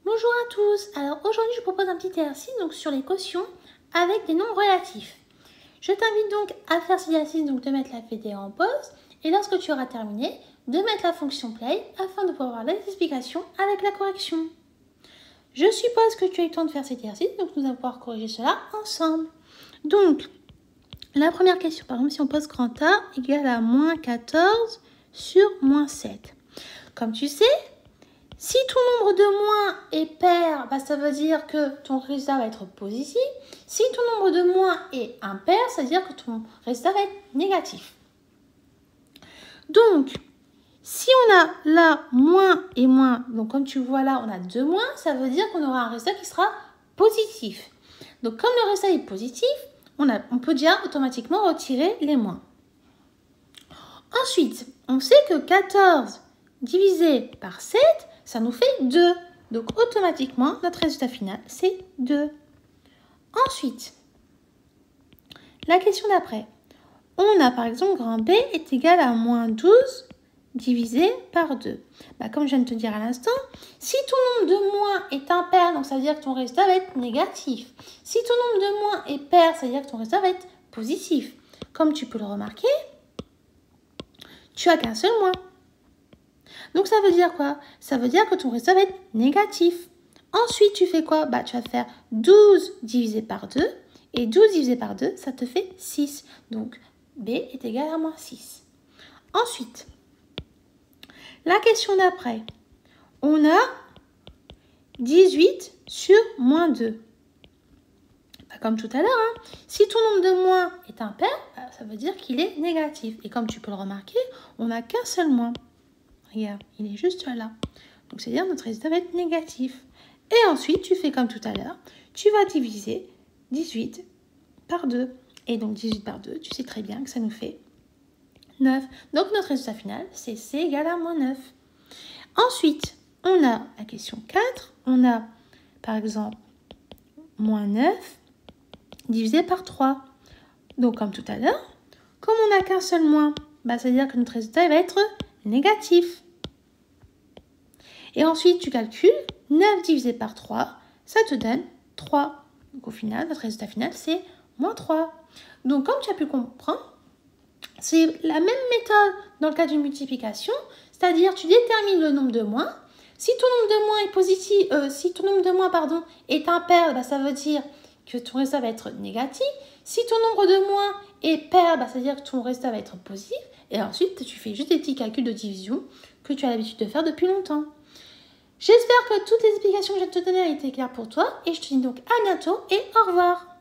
Bonjour à tous. Alors aujourd'hui je vous propose un petit exercice sur les quotients avec des nombres relatifs. Je t'invite donc à faire cet exercice, de mettre la vidéo en pause et lorsque tu auras terminé, de mettre la fonction play afin de pouvoir avoir les explications avec la correction. Je suppose que tu as eu le temps de faire cet exercice, donc nous allons pouvoir corriger cela ensemble. Donc, la première question, par exemple, si on pose grand A égale à moins 14 sur moins 7. Comme tu sais, si ton nombre de moins est pair, ça veut dire que ton résultat va être positif. Si ton nombre de moins est impair, ça veut dire que ton résultat va être négatif. Donc, si on a là moins et moins, donc comme tu vois là, on a 2 moins, ça veut dire qu'on aura un résultat qui sera positif. Donc, comme le résultat est positif, on peut déjà automatiquement retirer les moins. Ensuite, on sait que 14 divisé par 7, ça nous fait 2. Donc, automatiquement, notre résultat final, c'est 2. Ensuite, la question d'après. On a par exemple grand B est égal à moins 12 divisé par 2. Comme je viens de te dire à l'instant, si ton nombre de moins est impair, donc ça veut dire que ton résultat va être négatif. Si ton nombre de moins est pair, ça veut dire que ton résultat va être positif. Comme tu peux le remarquer, tu n'as qu'un seul moins. Donc, ça veut dire quoi? Ça veut dire que ton résultat va être négatif. Ensuite, tu fais quoi? Tu vas faire 12 divisé par 2. Et 12 divisé par 2, ça te fait 6. Donc, B est égal à moins 6. Ensuite, la question d'après. On a 18 sur moins 2. Comme tout à l'heure, si ton nombre de moins est impair, ça veut dire qu'il est négatif. Et comme tu peux le remarquer, on n'a qu'un seul moins. Regarde, il est juste là. Donc, c'est-à-dire que notre résultat va être négatif. Et ensuite, tu fais comme tout à l'heure. Tu vas diviser 18 par 2. Et donc, 18 par 2, tu sais très bien que ça nous fait 9. Donc, notre résultat final, c'est C égale à moins 9. Ensuite, on a la question 4. On a, par exemple, moins 9 divisé par 3. Donc, comme tout à l'heure, comme on n'a qu'un seul moins, ça veut dire que notre résultat va être négatif. Et ensuite, tu calcules 9 divisé par 3, ça te donne 3. Donc au final, notre résultat final, c'est moins 3. Donc comme tu as pu comprendre, c'est la même méthode dans le cas d'une multiplication, c'est-à-dire tu détermines le nombre de moins. Si ton nombre de moins est positif, si ton nombre de moins est impair, ça veut dire que ton résultat va être négatif. Si ton nombre de moins est pair, ça veut dire que ton résultat va être positif. Et ensuite, tu fais juste des petits calculs de division que tu as l'habitude de faire depuis longtemps. J'espère que toutes les explications que je viens de te donner ont été claires pour toi et je te dis donc à bientôt et au revoir.